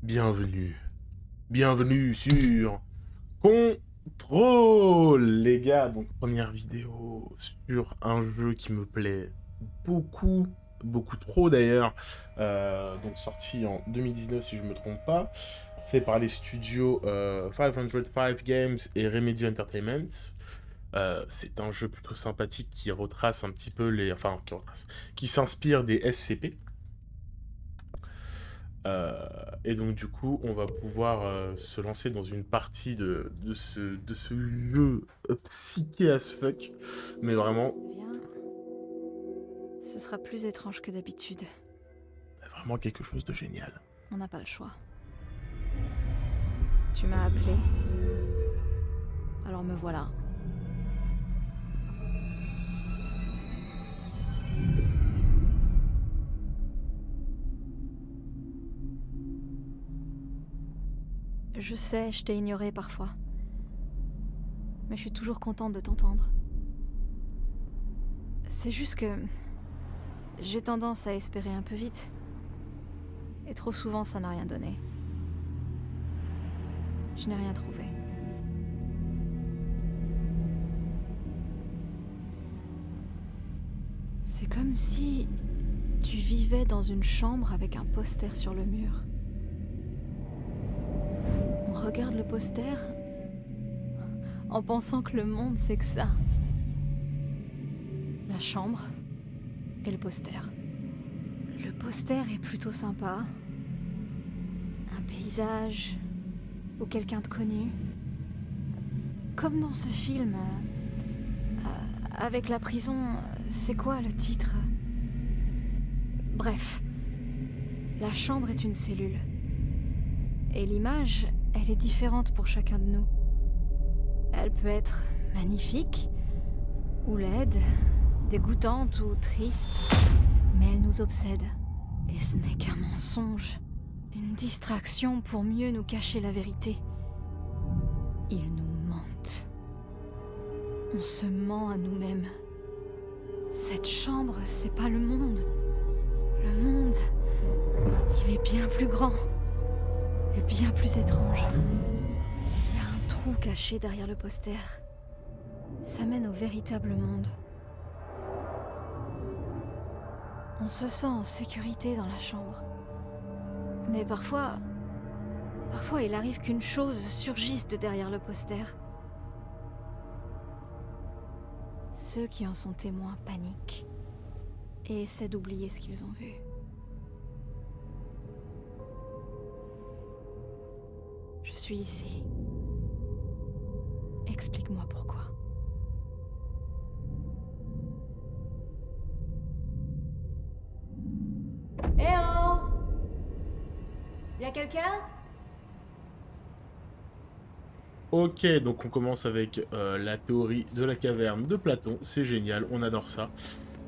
Bienvenue. Bienvenue sur Contrôle, les gars. Donc, première vidéo sur un jeu qui me plaît beaucoup, beaucoup trop d'ailleurs. Donc, sorti en 2019, si je me trompe pas. Fait par les studios 505 Games et Remedy Entertainment. C'est un jeu plutôt sympathique qui retrace un petit peu les... Enfin, qui s'inspire des SCP. Et donc du coup, on va pouvoir se lancer dans une partie de ce jeu psyché as fuck. Mais vraiment, Viens, ce sera plus étrange que d'habitude. vraiment quelque chose de génial. On n'a pas le choix. Tu m'as appelé. Alors me voilà. Je sais, je t'ai ignoré parfois. Mais je suis toujours contente de t'entendre. C'est juste que... j'ai tendance à espérer un peu vite. Et trop souvent, ça n'a rien donné. Je n'ai rien trouvé. C'est comme si tu vivais dans une chambre avec un poster sur le mur. On regarde le poster en pensant que le monde c'est que ça. La chambre et le poster. Le poster est plutôt sympa. Un paysage ou quelqu'un de connu. Comme dans ce film. Avec la prison, c'est quoi le titre? Bref, la chambre est une cellule. Et l'image, elle est différente pour chacun de nous. Elle peut être magnifique, ou laide, dégoûtante ou triste, mais elle nous obsède. Et ce n'est qu'un mensonge, une distraction pour mieux nous cacher la vérité. Ils nous mentent. On se ment à nous-mêmes. Cette chambre, c'est pas le monde. Le monde, il est bien plus grand et bien plus étrange. Il y a un trou caché derrière le poster. Ça mène au véritable monde. On se sent en sécurité dans la chambre. Mais parfois il arrive qu'une chose surgisse de derrière le poster. Ceux qui en sont témoins paniquent et essaient d'oublier ce qu'ils ont vu. Je suis ici. Explique-moi pourquoi. Eh oh! Y'a quelqu'un? Ok, donc on commence avec la théorie de la caverne de Platon. C'est génial, on adore ça.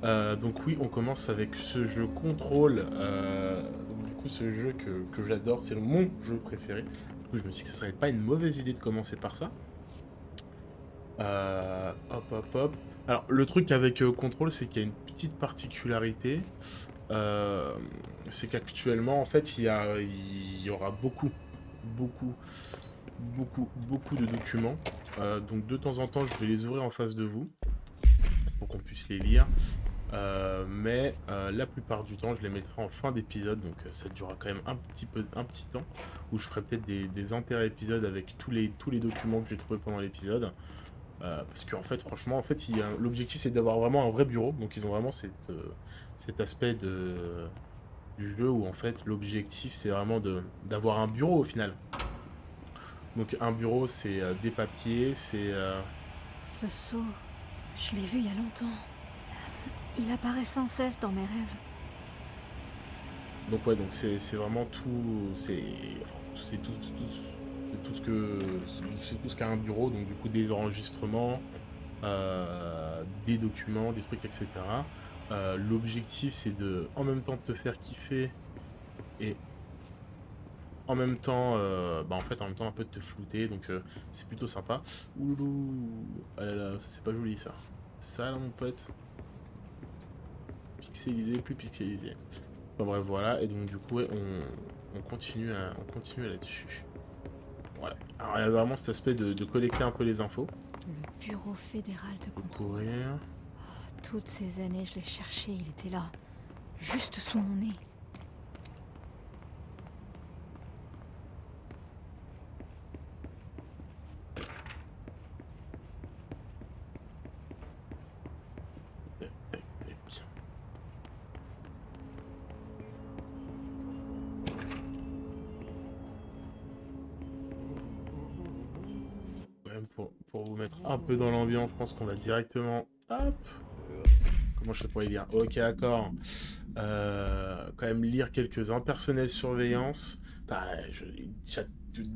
Donc oui, on commence avec ce jeu Contrôle. Donc du coup, ce jeu que j'adore, c'est mon jeu préféré. Du coup, je me suis dit que ce serait pas une mauvaise idée de commencer par ça. Hop, hop, hop. Alors, le truc avec Control, c'est qu'il y a une petite particularité. Euh, c'est qu'actuellement, en fait, il y aura beaucoup, beaucoup de documents. Donc, de temps en temps, je vais les ouvrir en face de vous pour qu'on puisse les lire. Mais la plupart du temps, je les mettrai en fin d'épisode, donc ça durera quand même un petit temps, où je ferai peut-être des inter-épisodes avec tous les documents que j'ai trouvés pendant l'épisode. Parce qu'en fait, franchement, l'objectif c'est d'avoir vraiment un vrai bureau. Donc ils ont vraiment cet aspect du jeu où en fait l'objectif c'est vraiment d'avoir un bureau au final. Donc un bureau c'est des papiers, Ce sceau, je l'ai vu il y a longtemps. Il apparaît sans cesse dans mes rêves. donc ouais, donc c'est vraiment tout, c'est tout ce qu'a un bureau. Donc du coup des enregistrements, des documents, des trucs, etc. L'objectif, c'est en même temps de te faire kiffer et en même temps, en même temps un peu de te flouter, donc c'est plutôt sympa. Ouloulou, ah là là, ça c'est pas joli ça. Ça là mon pote, pixelisé, plus pixelisé. Enfin bref, voilà. Et donc du coup, ouais, on continue là-dessus. Ouais. Alors il y a vraiment cet aspect de collecter un peu les infos. Le bureau fédéral de De contrôle. courir. Toutes ces années, je l'ai cherché, il était là. Juste sous mon nez. Tac, tac, tac. Quand même, pour vous mettre un peu dans l'ambiance, je pense qu'on va directement... Hop. Comment je pourrais dire? Ok, d'accord. Quand même lire quelques-uns. Personnel surveillance. Putain, j'a-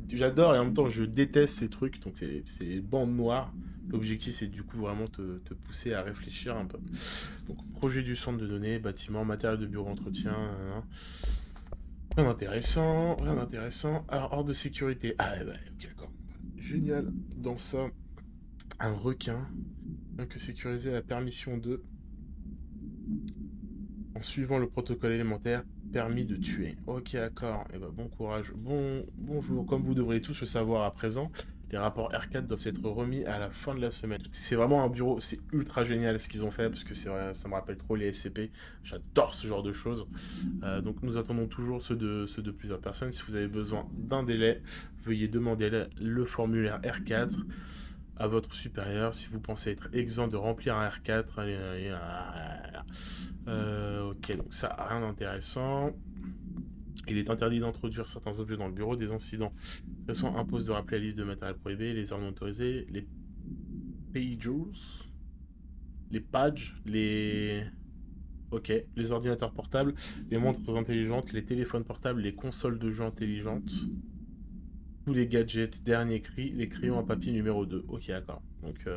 j'adore et en même temps je déteste ces trucs. Donc c'est les bandes noires. L'objectif c'est du coup vraiment te pousser à réfléchir un peu. Donc projet du centre de données, bâtiment, matériel de bureau, entretien. Rien d'intéressant, rien d'intéressant. Alors hors de sécurité. Ah ouais, ok, d'accord. Génial. Dans ça, un requin. Rien que sécuriser la permission de en suivant le protocole élémentaire, permis de tuer. Ok, d'accord. Et ben bon courage. Bonjour. Comme vous devriez tous le savoir à présent, les rapports R4 doivent être remis à la fin de la semaine. C'est vraiment un bureau, c'est ultra génial ce qu'ils ont fait parce que c'est vrai, ça me rappelle trop les SCP. J'adore ce genre de choses. Donc nous attendons toujours ceux de plusieurs personnes. Si vous avez besoin d'un délai, veuillez demander le formulaire R4 à votre supérieur si vous pensez être exempt de remplir un R4. Ok, donc ça, rien d'intéressant. Il est interdit d'introduire certains objets dans le bureau. Des incidents récents imposent de rappeler la liste de matériel prohibé, les armes autorisées, les pagers, les badges, les... Ok, les ordinateurs portables, les montres intelligentes, les téléphones portables, les consoles de jeux intelligentes, tous les gadgets, dernier cri, les crayons à papier numéro 2. Ok, d'accord. Donc,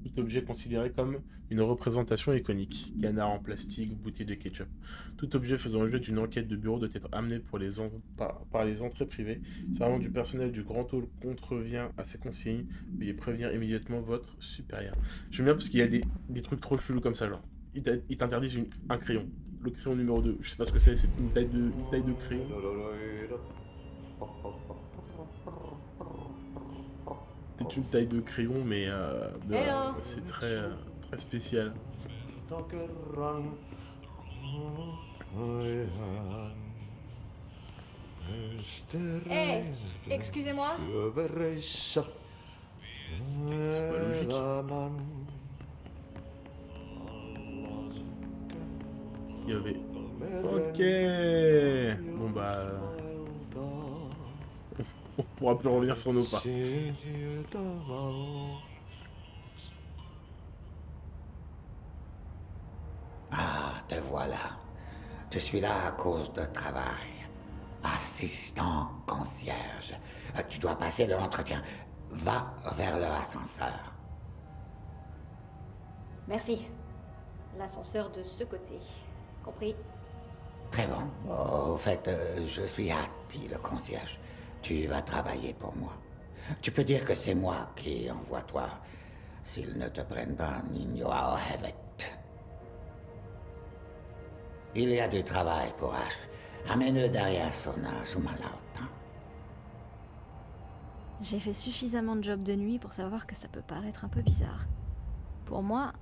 tout objet considéré comme une représentation iconique. Canard en plastique, bouteille de ketchup. Tout objet faisant l'objet d'une enquête de bureau doit être amené par les entrées privées. Si vraiment du personnel du grand hall contrevient à ces consignes, veuillez prévenir immédiatement votre supérieur. J'aime bien parce qu'il y a des trucs trop chelous comme ça, genre. Ils t'interdisent un crayon. Le crayon numéro 2. Je sais pas ce que c'est une taille de crayon. C'est une taille de crayon, mais voilà, Hello. c'est très spécial. Hey, excusez-moi. C'est pas logique. Il y avait... Ok. Bon bah... On pourra plus revenir sur nos pas. Ah, te voilà. Je suis là à cause de travail. Assistant concierge. Tu dois passer de l'entretien. Va vers l'ascenseur. Merci. L'ascenseur de ce côté. Compris? Très bon. Au fait, je suis Hattie, le concierge. Tu vas travailler pour moi. Tu peux dire que c'est moi qui envoie toi. S'ils ne te prennent pas, Nino Hevet. Il y a du travail pour H. Amène-le derrière Sona Jumalauta. J'ai fait suffisamment de jobs de nuit pour savoir que ça peut paraître un peu bizarre. Pour moi,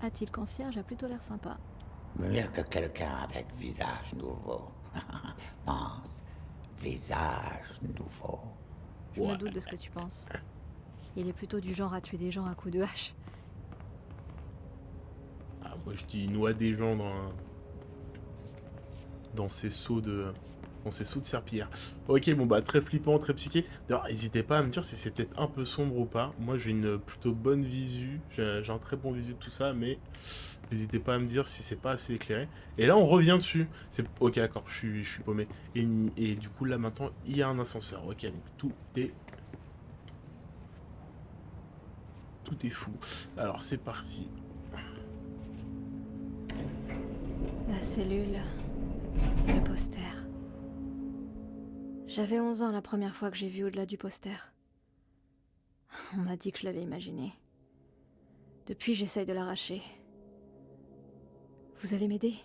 a-t-il concierge a plutôt l'air sympa. Mieux que quelqu'un avec visage nouveau. Pense, visage nouveau. Je me Ouais. doute de ce que tu penses. Il est plutôt du genre à tuer des gens à coups de hache. Ah, moi je dis il noie des gens dans ces seaux de... Dans ces seaux de serpillière. Ok, bon bah très flippant, très psyché. D'ailleurs, n'hésitez pas à me dire si c'est peut-être un peu sombre ou pas. Moi j'ai une plutôt bonne visu. J'ai un très bon visu de tout ça, mais n'hésitez pas à me dire si c'est pas assez éclairé. Et là on revient dessus. C'est ok, d'accord, je suis paumé. Et du coup là maintenant il y a un ascenseur. Ok, donc tout est fou. Alors c'est parti. La cellule. Le poster. J'avais 11 ans la première fois que j'ai vu au-delà du poster. On m'a dit que je l'avais imaginé. Depuis, j'essaye de l'arracher. Vous allez m'aider ?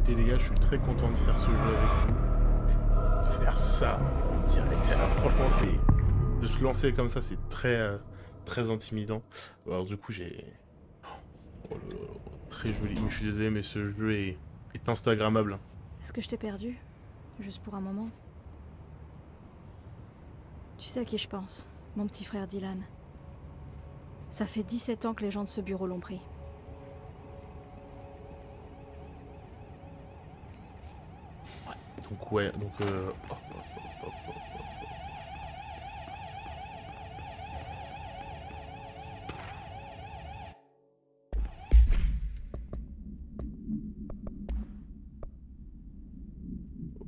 écoutez les gars, je suis très content de faire ce jeu avec vous. De faire ça en direct. Franchement, c'est... De se lancer comme ça, c'est très, très intimidant. Alors du coup, j'ai... Oh là là, très joli. Mais je suis désolé, mais ce jeu est instagrammable. Est-ce que je t'ai perdu? Juste pour un moment. Tu sais à qui je pense? Mon petit frère Dylan. Ça fait 17 ans que les gens de ce bureau l'ont pris. Donc ouais, donc...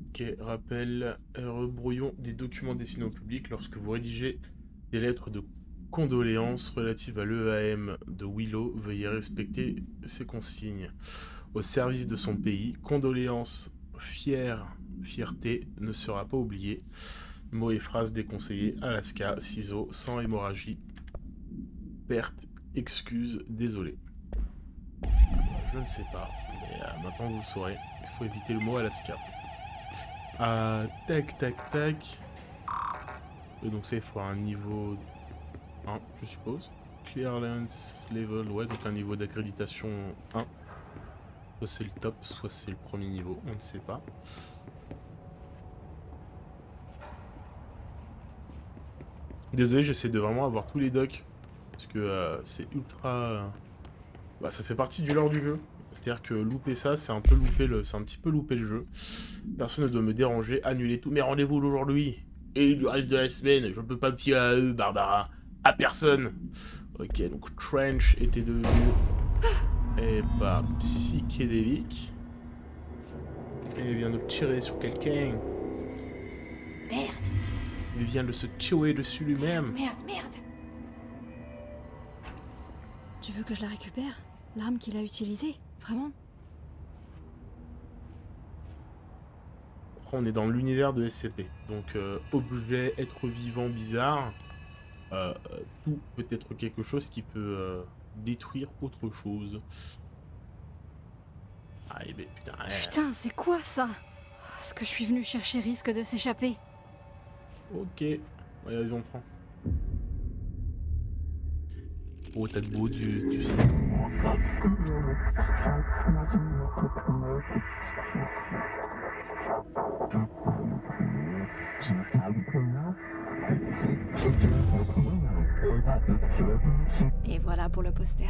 Ok, rappel, rebrouillons des documents destinés au public lorsque vous rédigez des lettres de condoléances relatives à l'EAM de Willow. Veuillez respecter ces consignes. Au service de son pays, condoléances, fierté ne sera pas oubliée. Mots et phrases déconseillés. Alaska, ciseaux, sans hémorragie. Perte, excuse, désolé. Je ne sais pas, mais maintenant vous le saurez. Il faut éviter le mot Alaska. Tac, tac, tac. Et donc ça, il faut un niveau 1, je suppose. Clearance level, ouais, donc un niveau d'accréditation 1. Soit c'est le top, soit c'est le premier niveau, on ne sait pas. Désolé, j'essaie de vraiment avoir tous les docs. Parce que c'est ultra... Bah, ça fait partie du lore du jeu. C'est-à-dire que louper ça, c'est un peu louper c'est un petit peu louper le jeu. Personne ne doit me déranger, annuler tous mes rendez-vous d'aujourd'hui. Et du reste de la semaine, je ne peux pas me fier à eux, Barbara. À personne. Ok, donc Trench était devenu... Et bah, psychédélique. Et il vient de tirer sur quelqu'un. Merde. Il vient de se tuer dessus lui-même. Merde. Tu veux que je la récupère? L'arme qu'il a utilisée? Vraiment? Après, on est dans l'univers de SCP. Donc, objet, être vivant, bizarre. Tout peut être quelque chose qui peut détruire autre chose. Ah, et ben, putain. Putain, c'est quoi ça? Ce que je suis venu chercher risque de s'échapper. Ok. Ouais, vas-y, on prend. Oh, t'as de beau, tu sais. Et voilà pour le poster.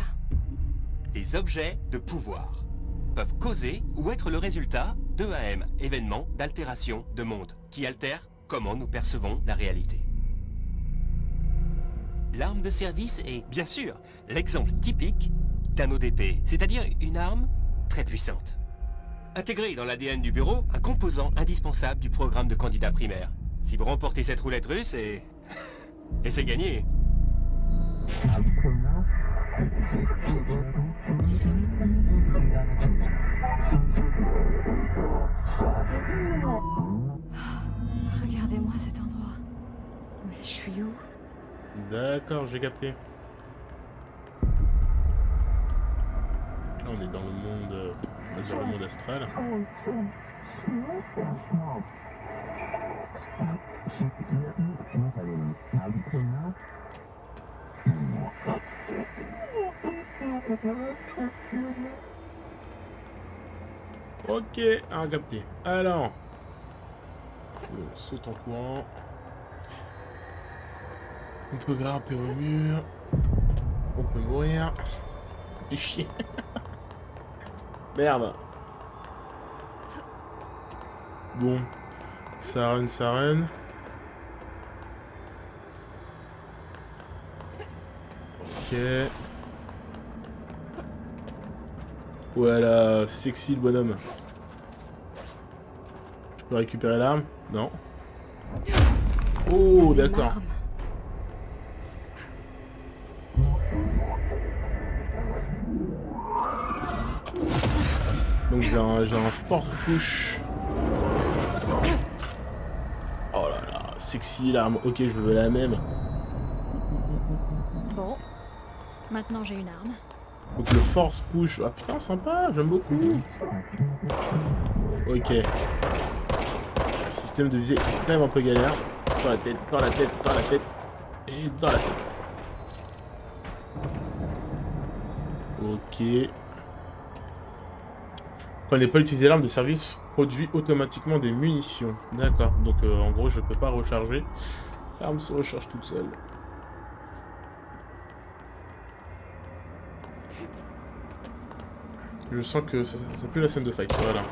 Les objets de pouvoir peuvent causer ou être le résultat d'EAM, événements d'altération de monde, qui altèrent comment nous percevons la réalité. L'arme de service est, bien sûr, l'exemple typique d'un ODP, c'est-à-dire une arme très puissante. Intégrée dans l'ADN du bureau, un composant indispensable du programme de candidat primaire. Si vous remportez cette roulette russe, et c'est gagné. Regardez-moi cet endroit. Mais je suis où? D'accord, j'ai capté. Là, on est dans le monde, on va dire le monde astral. Ok, un capté. Alors, on saute en courant. On peut grimper au mur. On peut mourir. C'est chier. Merde. Bon. Ça run. Ok. Voilà, sexy le bonhomme. Je peux récupérer l'arme? Non. Oh, d'accord. Donc j'ai un force push. Oh là là, sexy l'arme. Ok, je veux la même. Bon, maintenant j'ai une arme. Donc le force push. Ah putain, sympa, j'aime beaucoup. Ok. Le système de visée est quand même un peu galère. Dans la tête, dans la tête, dans la tête. Et dans la tête. Ok. Quand n'est pas utilisé, l'arme de service produit automatiquement des munitions. D'accord. Donc en gros, je peux pas recharger. L'arme se recharge toute seule. Je sens que ça pue la scène de fight. Voilà.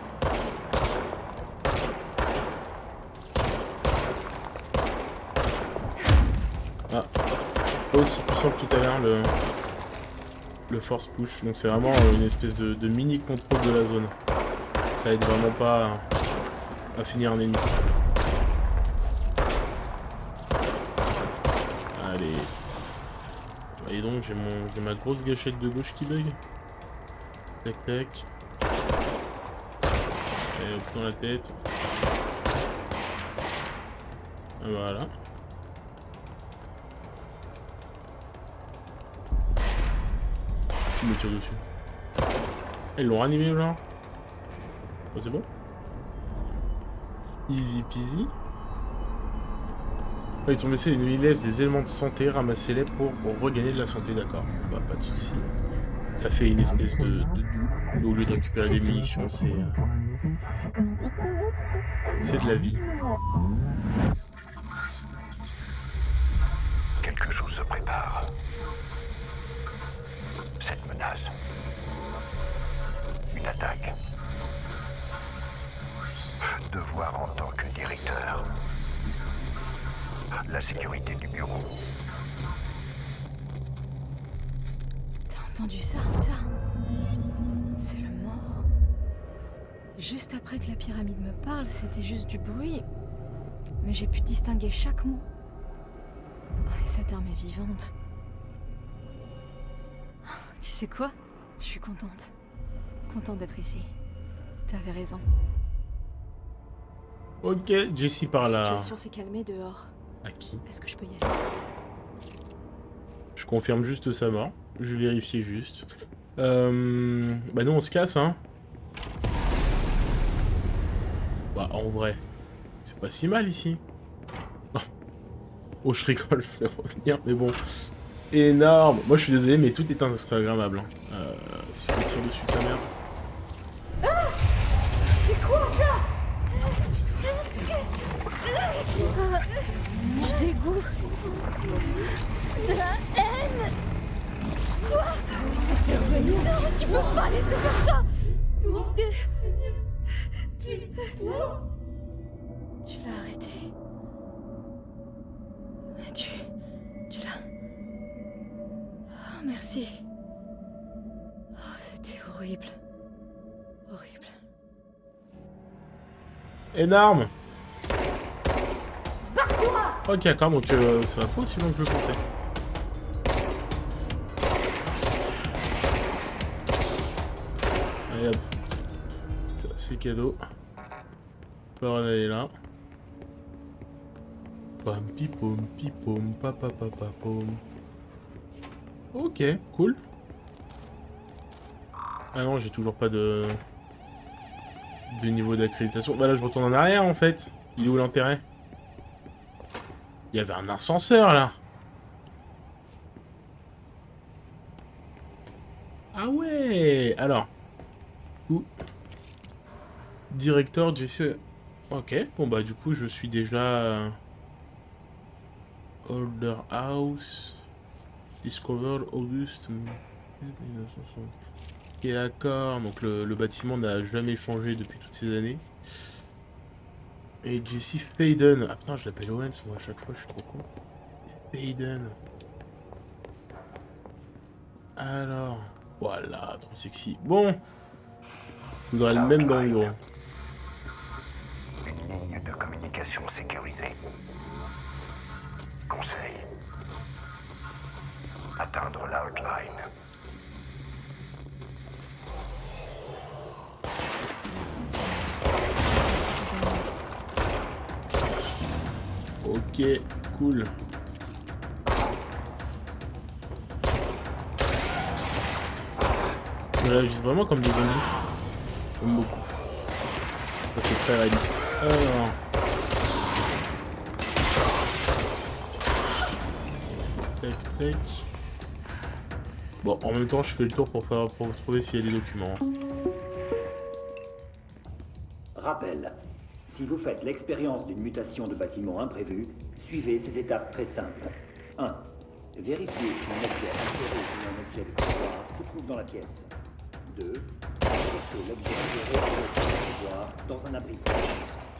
Ah. Pas aussi puissant que tout à l'heure le force push. Donc c'est vraiment une espèce de mini contrôle de la zone. Ça aide vraiment pas à finir un ennemi. Allez. Et donc j'ai ma grosse gâchette de gauche qui bug. Tac tac. Et hop dans la tête. Voilà. Qui me tire dessus? Ils l'ont ranimé genre? Oh, c'est bon? Easy peasy. Oh, ils t'ont laissé une laisse des éléments de santé, ramassez-les pour regagner de la santé, d'accord. Bah, pas de soucis. Ça fait une espèce de au lieu de récupérer des munitions, c'est de la vie. Quelque chose se prépare. Cette menace. Une attaque. Devoir en tant que directeur. La sécurité du bureau. T'as entendu ça? Ça? C'est le mort. Juste après que la pyramide me parle, c'était juste du bruit. Mais j'ai pu distinguer chaque mot. Oh, et cette arme est vivante. Tu sais quoi? Je suis contente. Contente d'être ici. T'avais raison. Ok, Jessie par La là. situation s'est calmée dehors. À qui? Est-ce que je peux y aller? Je confirme juste sa mort. Je vérifiais juste. Bah nous on se casse hein. Bah en vrai, c'est pas si mal ici. Non. Oh je rigole, je vais revenir, mais bon. Énorme. Moi je suis désolé mais tout est instagrammable. Hein. Si je me tire dessus ta mère. Ah! C'est quoi ça? Du dégoût. De la haine. Quoi? T'es revenu? Non, tu peux pas laisser faire ça. Tu l'as arrêté. Mais tu l'as... Oh, merci. Oh, c'était horrible. Horrible. Énorme. Ok d'accord, donc ça va pas aussi long que je le pensais. Allez hop. Ça c'est cadeau. On va en aller là. Pam pipom pipom papa papa pom. Ok, cool. Ah non, j'ai toujours pas de niveau d'accréditation. Bah là je retourne en arrière en fait. Il est où l'intérêt? Il y avait un ascenseur là. Ah ouais. Alors. Où? Directeur Jesse. Ok. Bon bah du coup je suis déjà... Older House. Discovered August. Ok d'accord. Donc le bâtiment n'a jamais changé depuis toutes ces années. Et Jesse Faden. Ah putain, je l'appelle Owens, moi, à chaque fois, je suis trop con. Faden. Alors. Voilà, trop sexy. Bon. Je voudrais le même dans le bureau. Une ligne de communication sécurisée. Conseil. Atteindre l'outline. Ok, cool. Je me réagisse vraiment comme des zombies. J'aime beaucoup. Ça fait très réaliste. Alors... Tac, tac. Bon, en même temps, je fais le tour pour trouver s'il y a des documents. Rappel. Si vous faites l'expérience d'une mutation de bâtiment imprévue, suivez ces étapes très simples. 1. Vérifiez si un objet altéré ou un objet de pouvoir se trouve dans la pièce. 2. Mettez l'objet altéré ou l'objet de pouvoir dans un abri proche.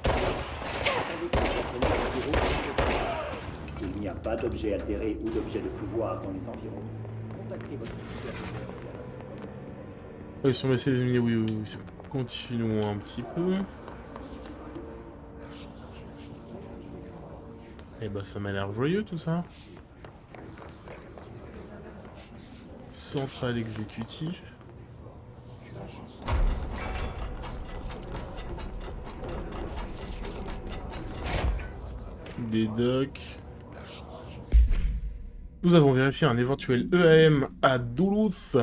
Attendez que le personnel du bureau se prépare. S'il n'y a pas d'objet altéré ou d'objet de pouvoir dans les environs, contactez votre supérieur. Oui, sur mes cellules, oui. Continuons un petit peu. Eh ben, ça m'a l'air joyeux tout ça. Centrale exécutif. Des docks. Nous avons vérifié un éventuel EAM à Duluth.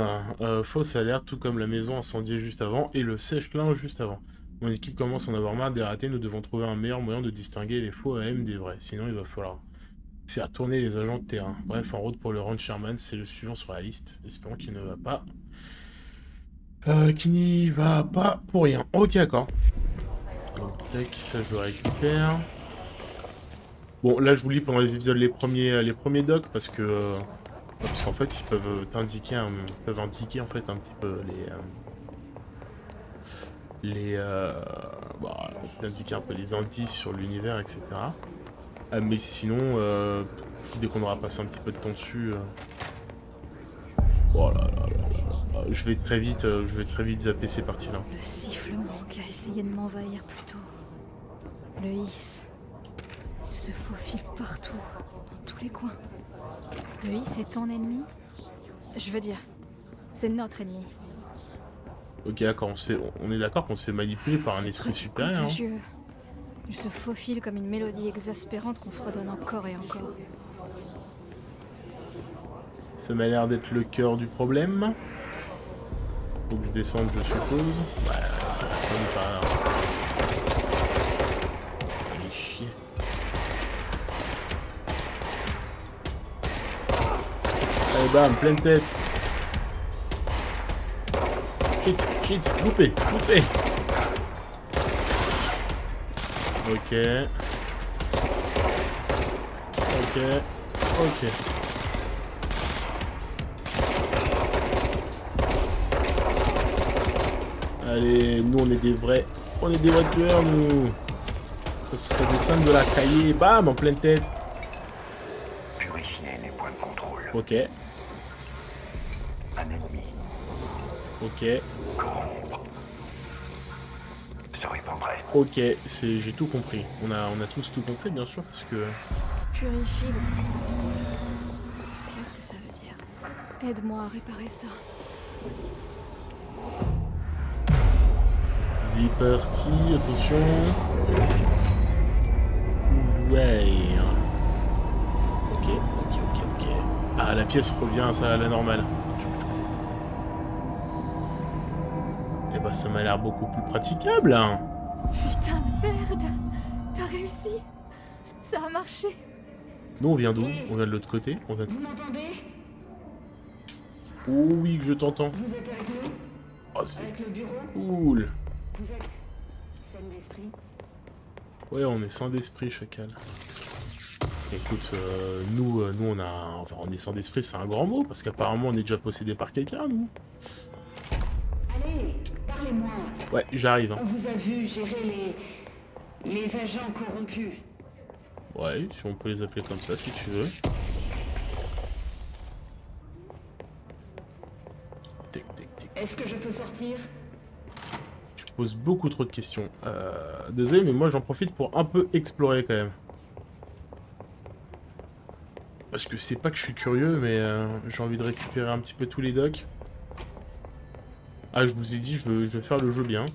Fausse alerte, tout comme la maison incendiée juste avant et le sèche-linge juste avant. Mon équipe commence à en avoir marre des ratés. Nous devons trouver un meilleur moyen de distinguer les faux EAM des vrais. Sinon, il va falloir faire tourner les agents de terrain. Bref, en route pour le ranch Sherman, c'est le suivant sur la liste. Espérons qu'il ne va pas... qu'il n'y va pas pour rien. Ok, d'accord. Donc, tac, ça je le récupère. Bon, là je vous lis pendant les épisodes les premiers docs parce que... parce qu'en fait, ils peuvent t'indiquer, indiquer en fait un petit peu indiquer un peu les indices sur l'univers, etc. Mais sinon, dès qu'on aura passé un petit peu de temps dessus, oh là là là là là, je vais très vite zapper ces parties-là. Le sifflement qui a essayé de m'envahir plus tôt. Le hiss. Il se faufile partout, dans tous les coins. Le hiss est ton ennemi? Je veux dire, c'est notre ennemi. Ok, d'accord, on est d'accord qu'on se fait manipuler par un esprit supérieur. Hein. Contagieux. Il se faufile comme une mélodie exaspérante qu'on fredonne encore et encore. Ça m'a l'air d'être le cœur du problème. Faut que je descende, je suppose. Ouais, comme par... Allez, chier. Allez, bam, pleine tête. Shit, loupé. Ok. Allez, nous on est des vrais tueurs, nous. Ça descend de la cahier, bam, en pleine tête. Purifier les points de contrôle. Ok. Un ennemi. Ok. Corrompre. Se répandrait. Ok, j'ai tout compris. On a tous tout compris, bien sûr, parce que... Purifie le contrôle. Qu'est-ce que ça veut dire? Aide-moi à réparer ça. C'est parti, attention. Ouais. Ok. Ah, la pièce revient à la normale. Eh ben, ça m'a l'air beaucoup plus praticable, hein. Putain de merde! T'as réussi! Ça a marché! Nous, on vient d'où? On vient de l'autre côté? Vous m'entendez? Oh oui, que je t'entends. Vous êtes avec nous? Oh, c'est Avec le bureau? cool. Vous êtes saine d'esprit? Ouais, on est sans d'esprit, chacal. Écoute, nous on est sans d'esprit, c'est un grand mot, parce qu'apparemment on est déjà possédé par quelqu'un, nous. Allez, parlez-moi. Ouais, j'arrive. Hein. On vous a vu gérer les agents corrompus. Ouais, si on peut les appeler comme ça, si tu veux. Tic. Est-ce que je peux sortir? Tu poses beaucoup trop de questions. Désolé, mais moi j'en profite pour un peu explorer quand même. Parce que c'est pas que je suis curieux, mais j'ai envie de récupérer un petit peu tous les docks. Ah, je vous ai dit, je veux faire le jeu bien.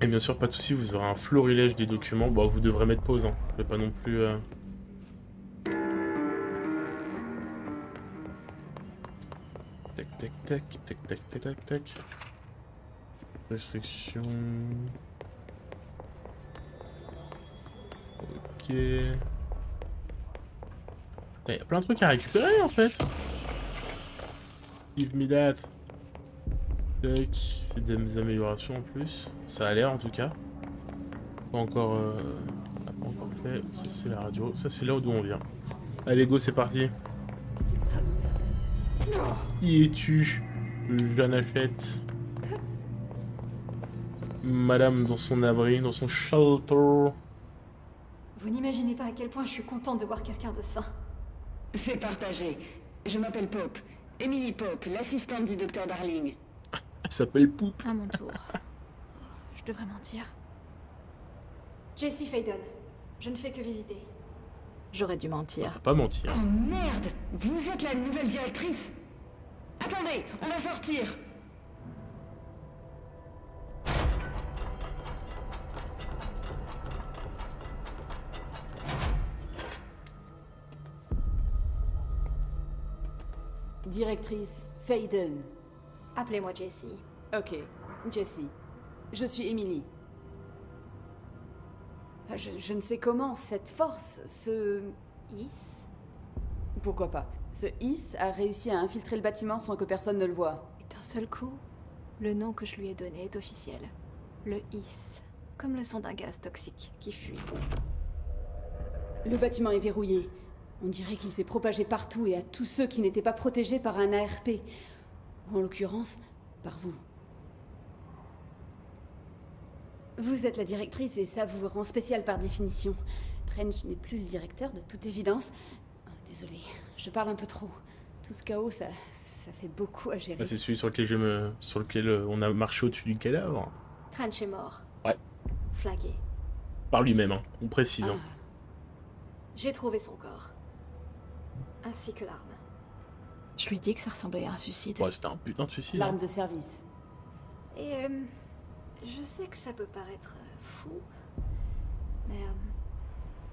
Et bien sûr, pas de soucis, vous aurez un florilège des documents. Bon, vous devrez mettre pause, hein. Je vais pas non plus... tac, tac, tac, tac, tac, tac, tac. Restriction. Ok. Il y a plein de trucs à récupérer en fait. Give me that. Tac. C'est des améliorations en plus. Ça a l'air en tout cas. Pas encore. On n'a pas encore fait. Ça c'est la radio. Ça c'est là d'où on vient. Allez go, c'est parti. Qui es-tu, Jeanne Hachette? Madame dans son abri, dans son shelter. Vous n'imaginez pas à quel point je suis contente de voir quelqu'un de sain. C'est partagé. Je m'appelle Pope. Emily Pope, l'assistante du docteur Darling. Elle s'appelle Poupe. À mon tour. Je devrais mentir. Jessie Faden. Je ne fais que visiter. J'aurais dû mentir. Faut pas mentir. Oh merde! Vous êtes la nouvelle directrice? Attendez, on va sortir! Directrice Faden. Appelez-moi Jessie. Ok, Jessie. Je suis Emily. Je ne sais comment cette force, ce... Is Pourquoi pas. Ce Is a réussi à infiltrer le bâtiment sans que personne ne le voie. Et d'un seul coup, le nom que je lui ai donné est officiel. Le Is. Comme le son d'un gaz toxique qui fuit. Le bâtiment est verrouillé. On dirait qu'il s'est propagé partout et à tous ceux qui n'étaient pas protégés par un ARP. Ou en l'occurrence, par vous. Vous êtes la directrice et ça vous rend spécial par définition. Trench n'est plus le directeur, de toute évidence. Oh, désolée, je parle un peu trop. Tout ce chaos, ça fait beaucoup à gérer. Ah, c'est celui sur lequel on a marché au-dessus du cadavre. Trench est mort. Ouais. Flagué. Par lui-même, hein. On précise. Hein. J'ai trouvé son corps. Ainsi que l'arme. Je lui dis que ça ressemblait à un suicide. Ouais, c'était un putain de suicide. L'arme de service. Et je sais que ça peut paraître fou, mais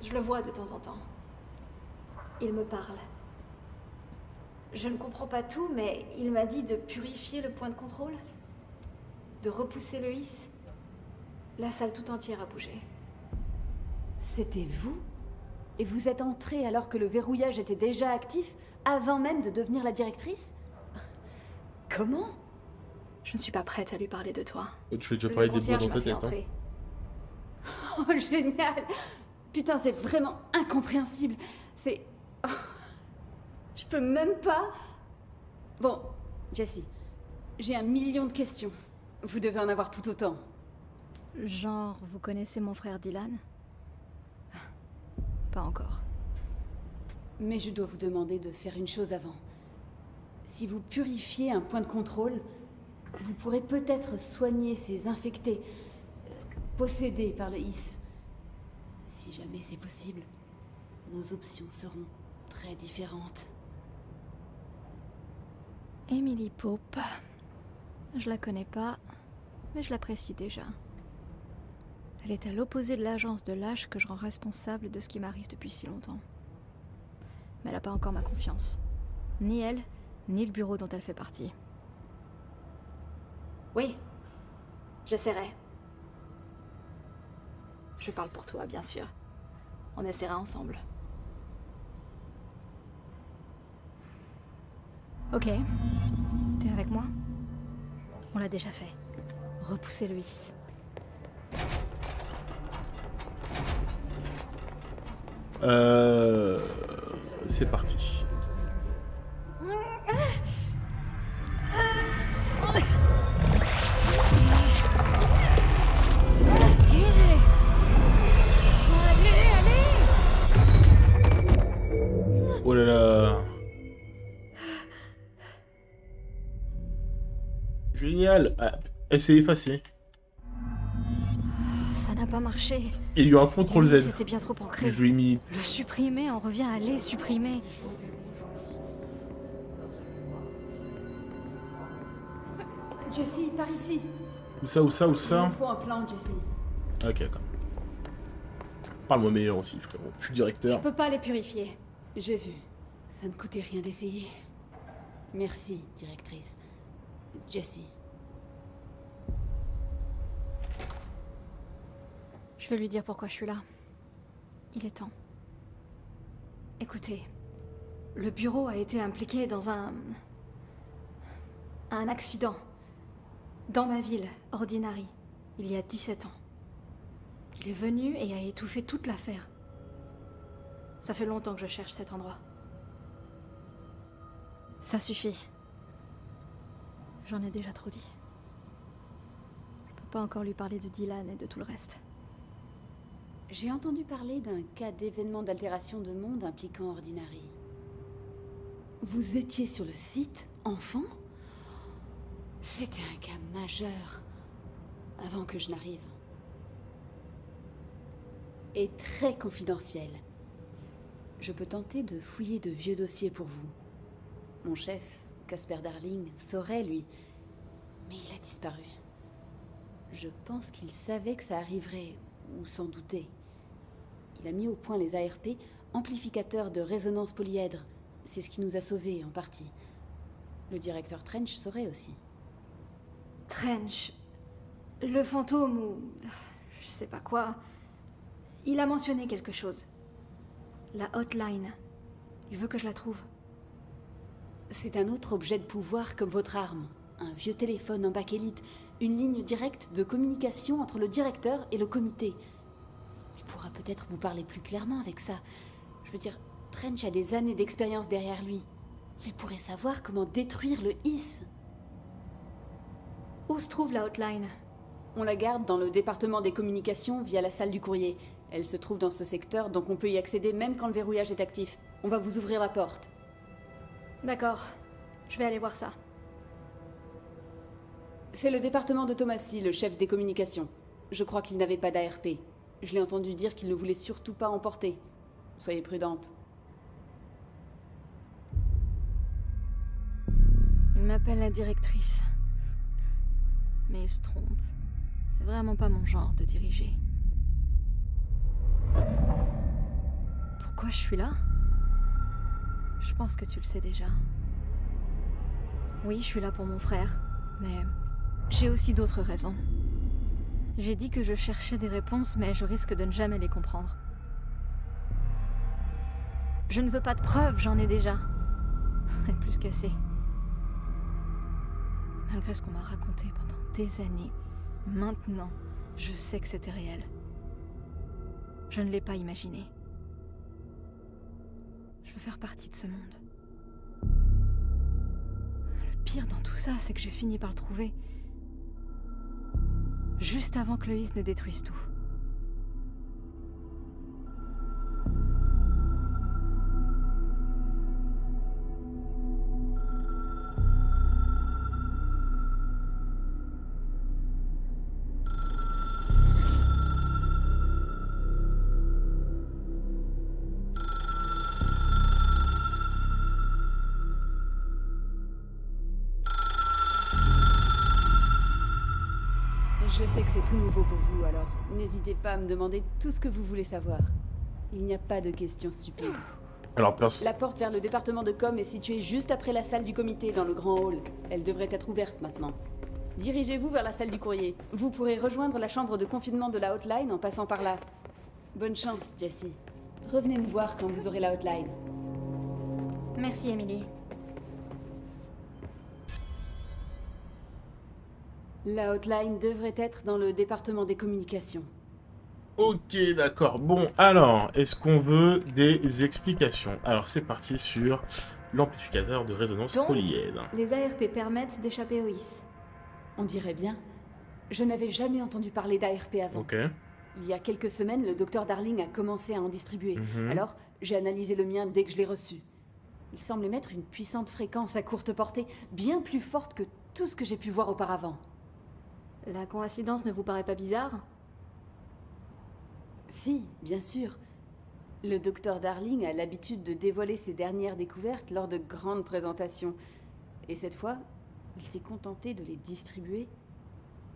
je le vois de temps en temps. Il me parle. Je ne comprends pas tout, mais il m'a dit de purifier le point de contrôle, de repousser le Is. La salle tout entière a bougé. C'était vous? Et vous êtes entrée alors que le verrouillage était déjà actif, avant même de devenir la directrice? Comment? Je ne suis pas prête à lui parler de toi. Oh, tu fais déjà parler Le des mots concierge dans m'a ta fait tête. Hein. entrer. Oh, génial! Putain, c'est vraiment incompréhensible. C'est... Oh, je peux même pas... Bon, Jessie, j'ai 1 million de questions. Vous devez en avoir tout autant. Genre, vous connaissez mon frère Dylan? Pas encore. Mais je dois vous demander de faire une chose avant. Si vous purifiez un point de contrôle, vous pourrez peut-être soigner ces infectés, possédés par le Is. Si jamais c'est possible, nos options seront très différentes. Emily Pope. Je la connais pas, mais je l'apprécie déjà. Elle est à l'opposé de l'agence de lâche que je rends responsable de ce qui m'arrive depuis si longtemps. Mais elle n'a pas encore ma confiance. Ni elle, ni le bureau dont elle fait partie. Oui, j'essaierai. Je parle pour toi, bien sûr. On essaiera ensemble. Ok. T'es avec moi? On l'a déjà fait. Repousser le Is. C'est parti. Oh là là. Génial. Ah, elle s'est effacée. Ça n'a pas marché. Il y a eu un CTRL Z. C'était bien trop ancré. Je lui ai mis... Le supprimer, on revient à les supprimer. Jessie, par ici. Où ça, où ça, où Il ça? nous faut un plan, Jessie. Ok, d'accord. Parle-moi meilleur aussi, frérot. Je suis Je directeur. peux pas les purifier. J'ai vu. Ça ne coûtait rien d'essayer. Merci, directrice. Jessie. Je vais lui dire pourquoi je suis là. Il est temps. Écoutez, le bureau a été impliqué dans un accident. Dans ma ville, Ordinary, il y a 17 ans. Il est venu et a étouffé toute l'affaire. Ça fait longtemps que je cherche cet endroit. Ça suffit. J'en ai déjà trop dit. Je peux pas encore lui parler de Dylan et de tout le reste. J'ai entendu parler d'un cas d'événement d'altération de monde impliquant Ordinary. Vous étiez sur le site, enfant? C'était un cas majeur, avant que je n'arrive. Et très confidentiel. Je peux tenter de fouiller de vieux dossiers pour vous. Mon chef, Casper Darling, saurait, lui. Mais il a disparu. Je pense qu'il savait que ça arriverait, ou s'en doutait. Il a mis au point les ARP, amplificateurs de résonance polyèdre. C'est ce qui nous a sauvés, en partie. Le directeur Trench saurait aussi. Trench, le fantôme ou... je sais pas quoi... Il a mentionné quelque chose. La hotline. Il veut que je la trouve. C'est un autre objet de pouvoir comme votre arme. Un vieux téléphone en bakélite. Une ligne directe de communication entre le directeur et le comité. Il pourra peut-être vous parler plus clairement avec ça. Je veux dire, Trench a des années d'expérience derrière lui. Il pourrait savoir comment détruire le HISS. Où se trouve la hotline? On la garde dans le département des communications via la salle du courrier. Elle se trouve dans ce secteur, donc on peut y accéder même quand le verrouillage est actif. On va vous ouvrir la porte. D'accord. Je vais aller voir ça. C'est le département de Thomasy, le chef des communications. Je crois qu'il n'avait pas d'ARP. Je l'ai entendu dire qu'il ne voulait surtout pas emporter. Soyez prudente. Il m'appelle la directrice. Mais il se trompe. C'est vraiment pas mon genre de diriger. Pourquoi je suis là? Je pense que tu le sais déjà. Oui, je suis là pour mon frère, mais j'ai aussi d'autres raisons. J'ai dit que je cherchais des réponses, mais je risque de ne jamais les comprendre. Je ne veux pas de preuves, j'en ai déjà. Et plus qu'assez. Malgré ce qu'on m'a raconté pendant des années, maintenant, je sais que c'était réel. Je ne l'ai pas imaginé. Je veux faire partie de ce monde. Le pire dans tout ça, c'est que j'ai fini par le trouver. Juste avant que le HISS ne détruise tout. Je sais que c'est tout nouveau pour vous, alors n'hésitez pas à me demander tout ce que vous voulez savoir. Il n'y a pas de questions stupides. Alors, La porte vers le département de com est située juste après la salle du comité dans le grand hall. Elle devrait être ouverte maintenant. Dirigez-vous vers la salle du courrier. Vous pourrez rejoindre la chambre de confinement de la hotline en passant par là. Bonne chance, Jessie. Revenez me voir quand vous aurez la hotline. Merci, Emily. La hotline devrait être dans le département des communications. Ok, d'accord. Bon, alors, est-ce qu'on veut des explications? Alors, c'est parti sur l'amplificateur de résonance Donc, polyèdre. les ARP permettent d'échapper au HISS. On dirait bien. Je n'avais jamais entendu parler d'ARP avant. Ok. Il y a quelques semaines, le docteur Darling a commencé à en distribuer. Mhm. Alors, j'ai analysé le mien dès que je l'ai reçu. Il semble émettre une puissante fréquence à courte portée, bien plus forte que tout ce que j'ai pu voir auparavant. La coïncidence ne vous paraît pas bizarre? Si, bien sûr. Le docteur Darling a l'habitude de dévoiler ses dernières découvertes lors de grandes présentations. Et cette fois, il s'est contenté de les distribuer.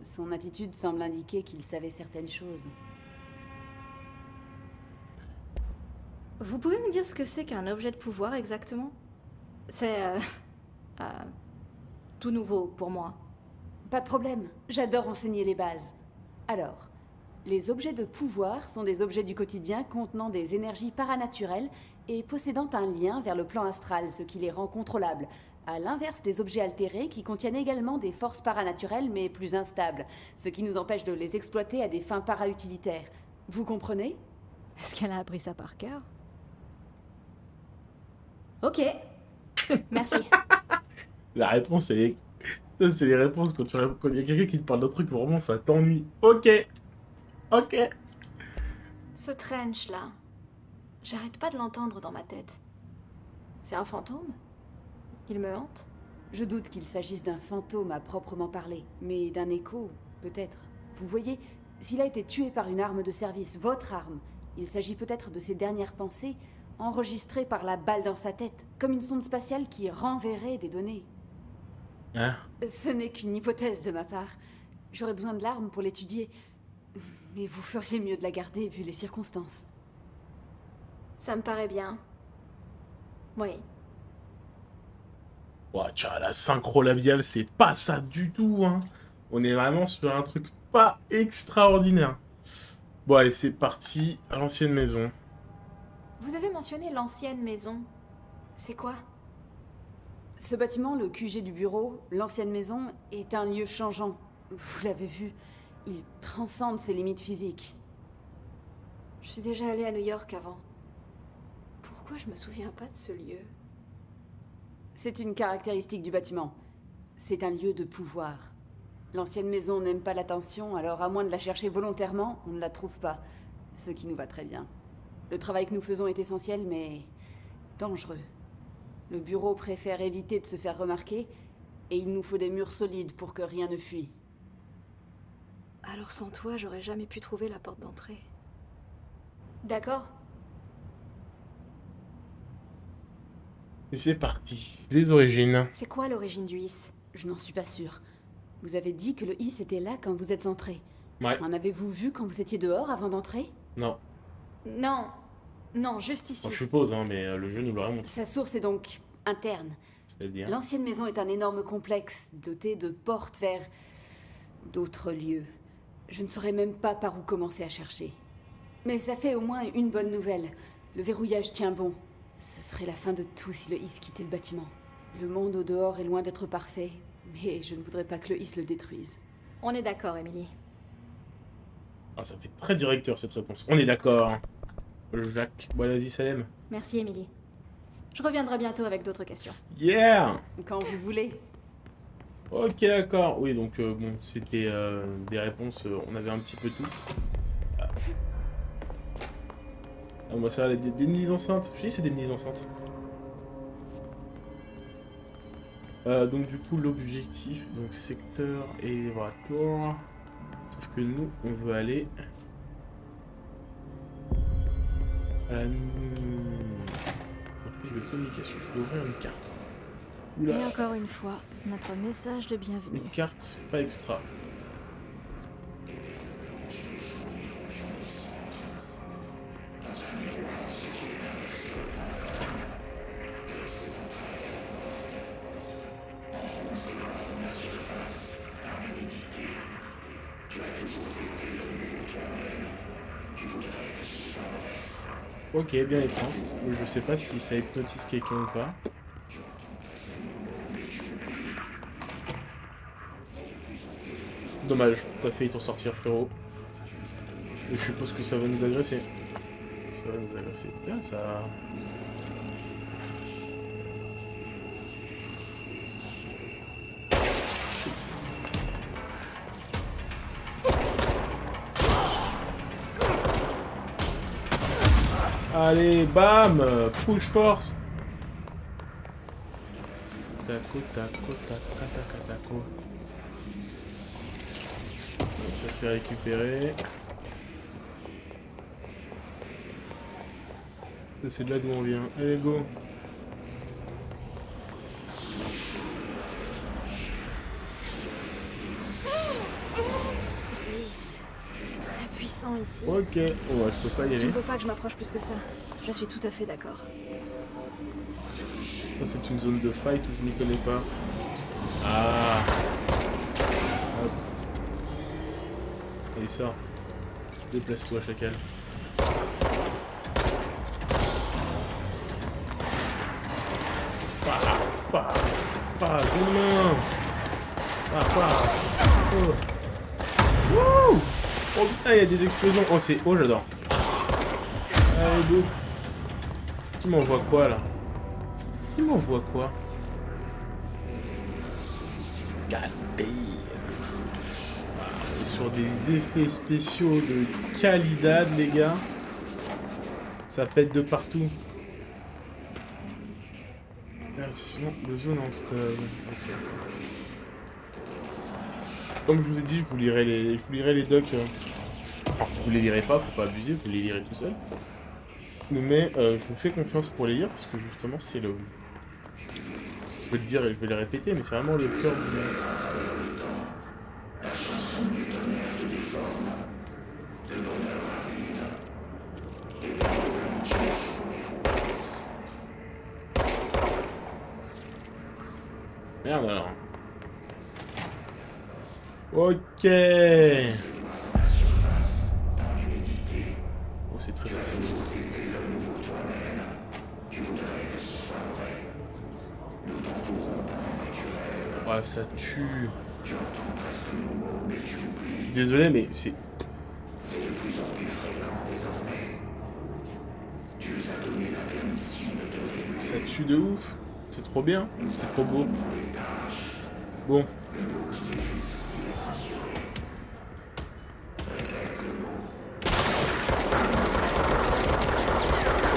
Son attitude semble indiquer qu'il savait certaines choses. Vous pouvez me dire ce que c'est qu'un objet de pouvoir exactement? C'est tout nouveau pour moi. Pas de problème, j'adore enseigner les bases. Alors, les objets de pouvoir sont des objets du quotidien contenant des énergies paranaturelles et possédant un lien vers le plan astral, ce qui les rend contrôlables. À l'inverse des objets altérés qui contiennent également des forces paranaturelles mais plus instables, ce qui nous empêche de les exploiter à des fins para-utilitaires. Vous comprenez? Est-ce qu'elle a appris ça par cœur? Ok. Merci. La réponse, elle est... Ça, c'est les réponses quand il y a quelqu'un qui te parle d'un truc, vraiment, ça t'ennuie. Ok. Ok. Ce trench là, j'arrête pas de l'entendre dans ma tête. C'est un fantôme? Il me hante? Je doute qu'il s'agisse d'un fantôme à proprement parler, mais d'un écho, peut-être. Vous voyez, s'il a été tué par une arme de service, votre arme, il s'agit peut-être de ses dernières pensées, enregistrées par la balle dans sa tête, comme une sonde spatiale qui renverrait des données. Hein? Ce n'est qu'une hypothèse de ma part. J'aurais besoin de l'arme pour l'étudier. Mais vous feriez mieux de la garder vu les circonstances. Ça me paraît bien. Oui. Ouais, tu vois, la synchro labiale, c'est pas ça du tout, hein. On est vraiment sur un truc pas extraordinaire. Bon, allez, c'est parti. À l'ancienne maison. Vous avez mentionné l'ancienne maison. C'est quoi? Ce bâtiment, le QG du bureau, l'ancienne maison, est un lieu changeant. Vous l'avez vu, il transcende ses limites physiques. Je suis déjà allée à New York avant. Pourquoi je me souviens pas de ce lieu? C'est une caractéristique du bâtiment. C'est un lieu de pouvoir. L'ancienne maison n'aime pas l'attention, alors à moins de la chercher volontairement, on ne la trouve pas. Ce qui nous va très bien. Le travail que nous faisons est essentiel, mais dangereux. Le bureau préfère éviter de se faire remarquer, et il nous faut des murs solides pour que rien ne fuit. Alors sans toi, j'aurais jamais pu trouver la porte d'entrée. D'accord. Et c'est parti. Les origines. C'est quoi l'origine du his? Je n'en suis pas sûre. Vous avez dit que le his était là quand vous êtes entré. Ouais. En avez-vous vu quand vous étiez dehors avant d'entrer? Non. Non. Non, juste ici. Bon, je suppose, hein, mais le jeu nous l'a remonté. Sa source est donc interne. C'est-à-dire... L'ancienne maison est un énorme complexe, doté de portes vers d'autres lieux. Je ne saurais même pas par où commencer à chercher. Mais ça fait au moins une bonne nouvelle. Le verrouillage tient bon. Ce serait la fin de tout si le his quittait le bâtiment. Le monde au dehors est loin d'être parfait, mais je ne voudrais pas que le his le détruise. On est d'accord, Emily. Ah, ça fait très directeur cette réponse. On est d'accord. Jacques, bon, vas-y, Salem. Merci, Emily. Je reviendrai bientôt avec d'autres questions. Yeah! Quand vous voulez. Ok, d'accord. Oui, donc, bon, c'était des réponses, on avait un petit peu tout. Ah, moi, ça, des mises enceintes. Je dis, c'est des mises enceintes. Donc, du coup, l'objectif, donc, secteur et retour. Sauf que nous, on veut aller... à la... de communication. Je peux ouvrir une carte. Oula. Et encore une fois, notre message de bienvenue. Une carte, pas extra. Ok, bien étrange. Je sais pas si ça hypnotise quelqu'un ou pas. Dommage, t'as failli t'en sortir, frérot. Et je suppose que ça va nous agresser. Ça va nous agresser. Bien, ça... Allez, bam! Push force! Taco, taco, taco, taco, taco. Donc ça s'est récupéré. Ça c'est de là d'où on vient. Allez, go! His, très puissant ici. Ok, oh, je peux pas y Tu aller. ne veux pas que je m'approche plus que ça. Je suis tout à fait d'accord. Ça, c'est une zone de fight où je n'y connais pas. Ah. Hop. Allez, ça. Déplace-toi, chacal. Pas, demain. Pas. Oh. Wouh. Oh putain, il y a des explosions. Oh, c'est... Oh, j'adore. Allez, go. Qui m'envoie quoi, là? Qui m'envoie quoi? God damn. On est sur des effets spéciaux de qualité, les gars. Ça pète de partout. Sinon, le zone en stable. Ok. Comme je vous ai dit, je vous lirai les docs. Alors, je vous les lirai pas, faut pas abuser, vous les lirez tout seul. Mais je vous fais confiance pour les lire parce que justement, c'est le. Je vais le dire et je vais le répéter, mais c'est vraiment le cœur du monde. Merde alors. Ok. Oh, c'est très stylé. Ouais, ça tue. Je suis désolé, mais c'est... Ça tue de ouf. C'est trop bien. C'est trop beau. Bon.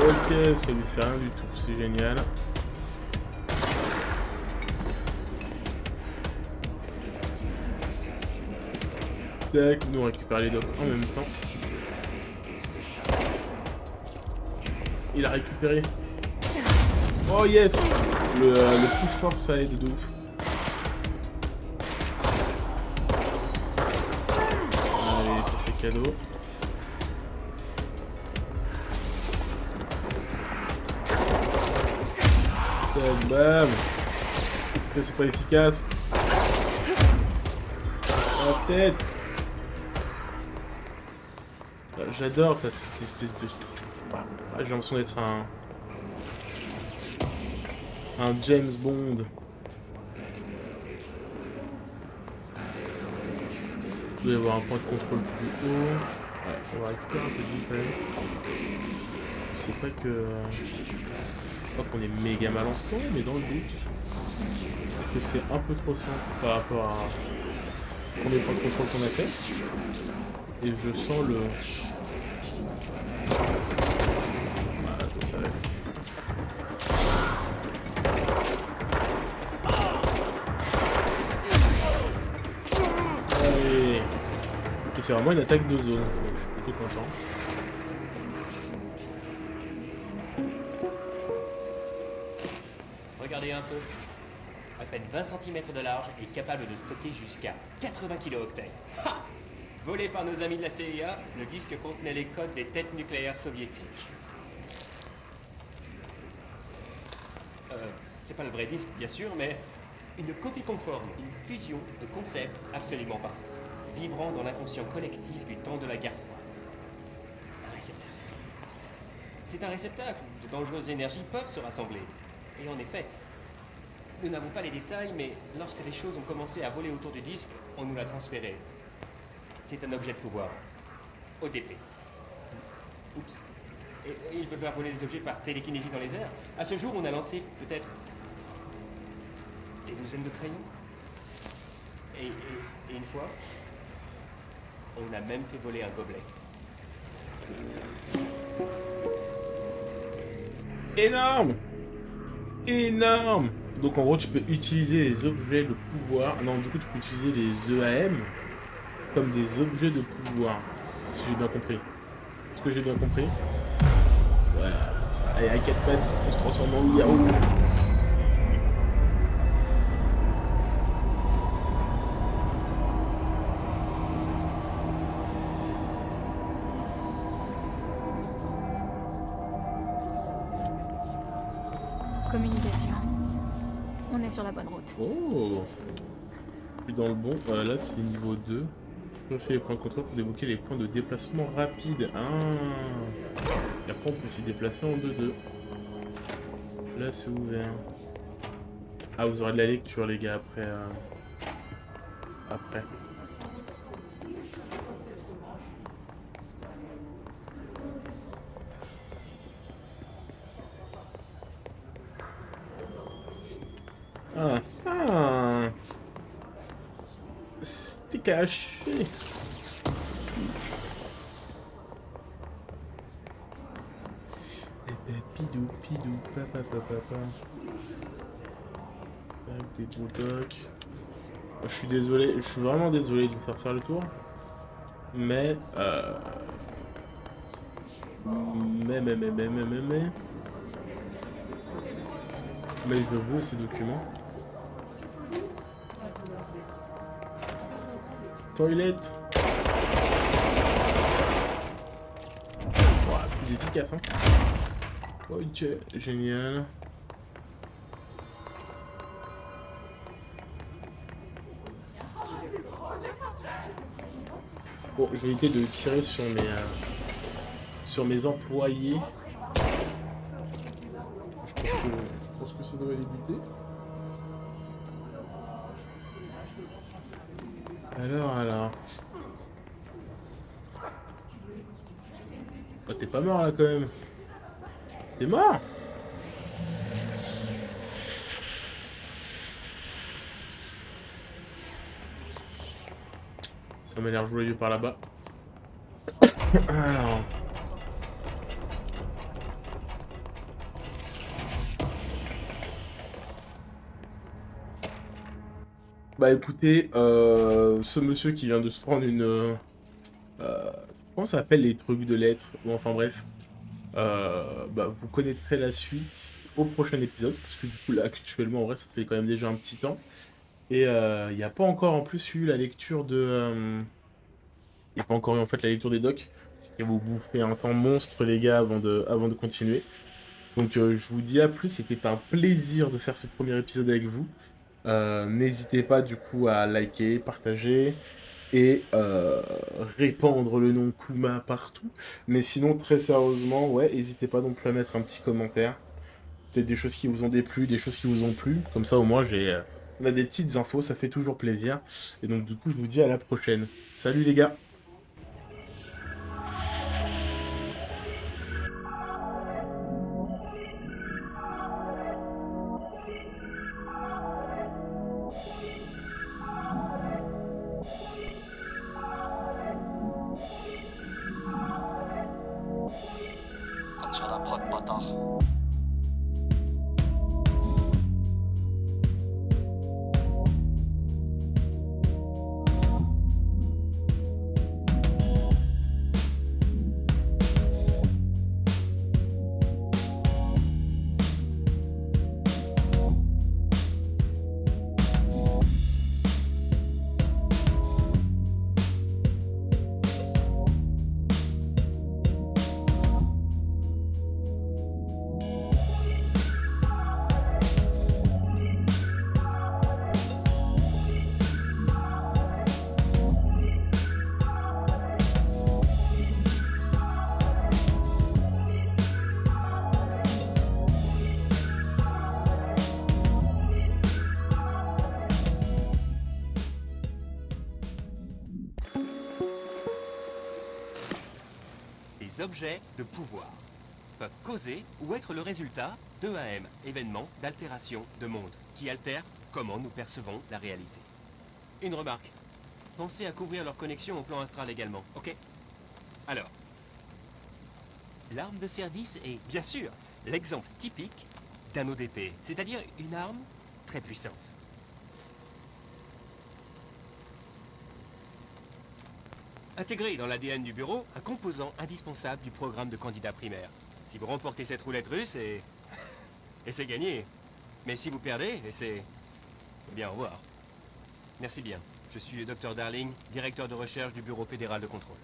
Ok, ça lui fait rien du tout. C'est génial. Tac, nous on récupère les docs en même temps. Il a récupéré. Oh yes! Le push force ça aide de ouf. Allez, ça c'est cadeau. Tac, bam! Ça c'est pas efficace. La tête! J'adore cette espèce de... J'ai l'impression d'être un James Bond. Il doit y avoir un point de contrôle plus haut. Ouais, on va récupérer un peu de vie quand même. C'est pas que... Je crois qu'on est méga mal en point, mais dans le doute que c'est un peu trop simple par rapport à premier point de contrôle qu'on a fait. Et je sens le... Voilà, je savais. Allez. Et c'est vraiment une attaque de zone, donc je suis plutôt content. Regardez un peu. À peine 20 cm de large et capable de stocker jusqu'à 80 kilo-octets. Volé par nos amis de la CIA, le disque contenait les codes des têtes nucléaires soviétiques. C'est pas le vrai disque, bien sûr, mais une copie conforme, une fusion de concepts absolument parfaite, vibrant dans l'inconscient collectif du temps de la guerre froide. Un réceptacle. C'est un réceptacle où de dangereuses énergies peuvent se rassembler. Et en effet, nous n'avons pas les détails, mais lorsque les choses ont commencé à voler autour du disque, on nous l'a transféré. C'est un objet de pouvoir. ODP. Oups. Et il peut faire voler les objets par télékinésie dans les airs. À ce jour, on a lancé peut-être des douzaines de crayons. Et une fois, on a même fait voler un gobelet. Énorme! Énorme! Donc en gros, tu peux utiliser les objets de pouvoir. Non, du coup, tu peux utiliser les EAM comme des objets de pouvoir. Si j'ai bien compris. Est-ce que j'ai bien compris? Voilà. Allez, à 4 pattes, on se transforme en loup-garou. Communication. On est sur la bonne route. Oh. Je suis dans le bon. Là, c'est niveau 2. Vérifier les points de contrôle pour débloquer les points de déplacement rapide. Ah. Et après, on peut s'y déplacer en 2-2. Là, c'est ouvert. Ah, vous aurez de la lecture, les gars, après. Après. Ah, ah. C'était caché. Pidou, pidou, papa, papa, papa. Avec des boutocs. Je suis désolé, je suis vraiment désolé de vous faire le tour. Mais, mais je veux ces documents. Toilette. Wow, plus efficace, hein. Ok, génial. Bon, je vais éviter de tirer sur mes employés. Je pense que ça doit les buter. Alors. Oh, t'es pas mort là quand même. T'es mort? Ça m'a l'air joyeux par là-bas. Alors. Bah écoutez, ce monsieur qui vient de se prendre une... comment ça s'appelle les trucs de lettres? Bon, enfin bref. Bah vous connaîtrez la suite au prochain épisode. Parce que du coup là actuellement en vrai ça fait quand même déjà un petit temps. Et il n'y a pas encore en plus eu la lecture de... Il n'y a pas encore eu en fait la lecture des docs. Ce qui va vous bouffer un temps monstre les gars avant de continuer. Donc je vous dis à plus, c'était un plaisir de faire ce premier épisode avec vous. N'hésitez pas du coup à liker, partager et répandre le nom Kuma partout. Mais sinon très sérieusement, ouais, n'hésitez pas non plus à mettre un petit commentaire. Peut-être des choses qui vous ont déplu, des choses qui vous ont plu. Comme ça au moins on a des petites infos, ça fait toujours plaisir. Et donc du coup je vous dis à la prochaine. Salut les gars! Tiens la prod, bâtard. Les objets de pouvoir peuvent causer ou être le résultat d'EAM, événements d'altération de monde, qui altèrent comment nous percevons la réalité. Une remarque, pensez à couvrir leur connexion au plan astral également, ok? Alors, l'arme de service est, bien sûr, l'exemple typique d'un ODP, c'est-à-dire une arme très puissante. Intégré dans l'ADN du bureau, un composant indispensable du programme de candidat primaire. Si vous remportez cette roulette russe, et c'est gagné. Mais si vous perdez, eh bien, au revoir. Merci bien. Je suis le Dr Darling, directeur de recherche du Bureau fédéral de contrôle.